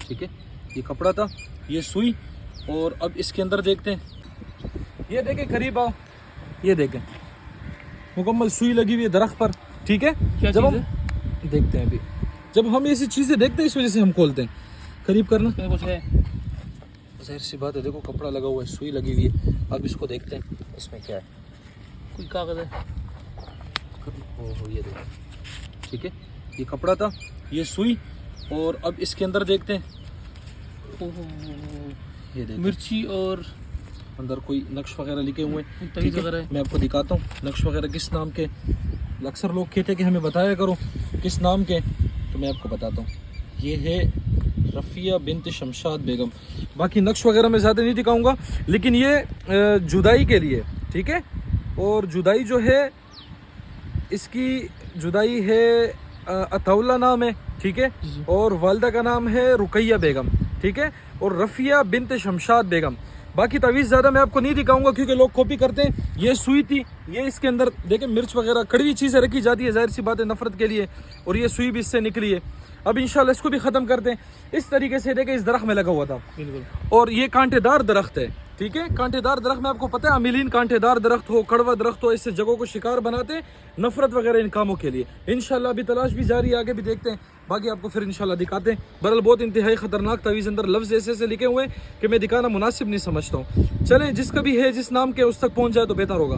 ٹھیک ہے، یہ کپڑا تھا، یہ سوئی، اور اب اس کے اندر دیکھتے ہیں، یہ دیکھیں قریب آؤ، یہ دیکھیں مکمل سوئی لگی ہوئی ہے درخت پر، ٹھیک ہے۔ جب ہم دیکھتے ہیں ابھی، جب ہم ایسی چیزیں دیکھتے ہیں اس وجہ سے ہم کھولتے ہیں، قریب کرنا، کچھ ہے ظاہر سی بات ہے، دیکھو کپڑا لگا ہوا ہے، سوئی لگی ہوئی ہے، اب اس کو دیکھتے ہیں اس میں کیا ہے، کوئی کاغذ ہے، یہ دیکھیں، ٹھیک ہے، یہ کپڑا تھا، یہ سوئی، اور اب اس کے اندر دیکھتے ہیں، یہ دیکھیں مرچی اور اندر کوئی نقش وغیرہ لکھے ہوئے ہیں، تویز ٹھیک ہے، وغیرہ ہے۔ میں آپ کو دکھاتا ہوں نقش وغیرہ کس نام کے، اکثر لوگ کہتے ہیں کہ ہمیں بتایا کرو کس نام کے، تو میں آپ کو بتاتا ہوں، یہ ہے رفیہ بنت شمشاد بیگم۔ باقی نقش وغیرہ میں زیادہ نہیں دکھاؤں گا، لیکن یہ جدائی کے لیے، ٹھیک ہے، اور جدائی جو ہے اس کی جدائی ہے اطولہ نام ہے، ٹھیک ہے، اور والدہ کا نام ہے رقیہ بیگم، ٹھیک ہے، اور رفیہ بنت شمشاد بیگم۔ باقی تعویذ زیادہ میں آپ کو نہیں دکھاؤں گا کیونکہ لوگ کاپی کرتے ہیں۔ یہ سوئی تھی، یہ اس کے اندر دیکھیں مرچ وغیرہ کڑوی چیزیں رکھی جاتی ہے، ظاہر سی بات ہے نفرت کے لیے، اور یہ سوئی بھی اس سے نکلی ہے۔ اب انشاءاللہ اس کو بھی ختم کرتے ہیں۔ اس طریقے سے دیکھیں اس درخت میں لگا ہوا تھا، بالکل، اور یہ کانٹے دار درخت ہے، ٹھیک ہے، کانٹے دار درخت میں آپ کو پتہ ہے امیلین کانٹے دار درخت ہو، کڑوا درخت ہو، اس سے جگہوں کو شکار بناتے ہیں نفرت وغیرہ ان کاموں کے لیے۔ انشاءاللہ ابھی تلاش بھی جاری ہے، آگے بھی دیکھتے ہیں، باقی آپ کو پھر انشاءاللہ دکھاتے ہیں۔ بہرحال بہت انتہائی خطرناک تعویذ، اندر لفظ ایسے ایسے لکھے ہوئے ہیں کہ میں دکھانا مناسب نہیں سمجھتا ہوں۔ چلیں جس کا بھی ہے جس نام کے اس تک پہنچ جائے تو بہتر ہوگا۔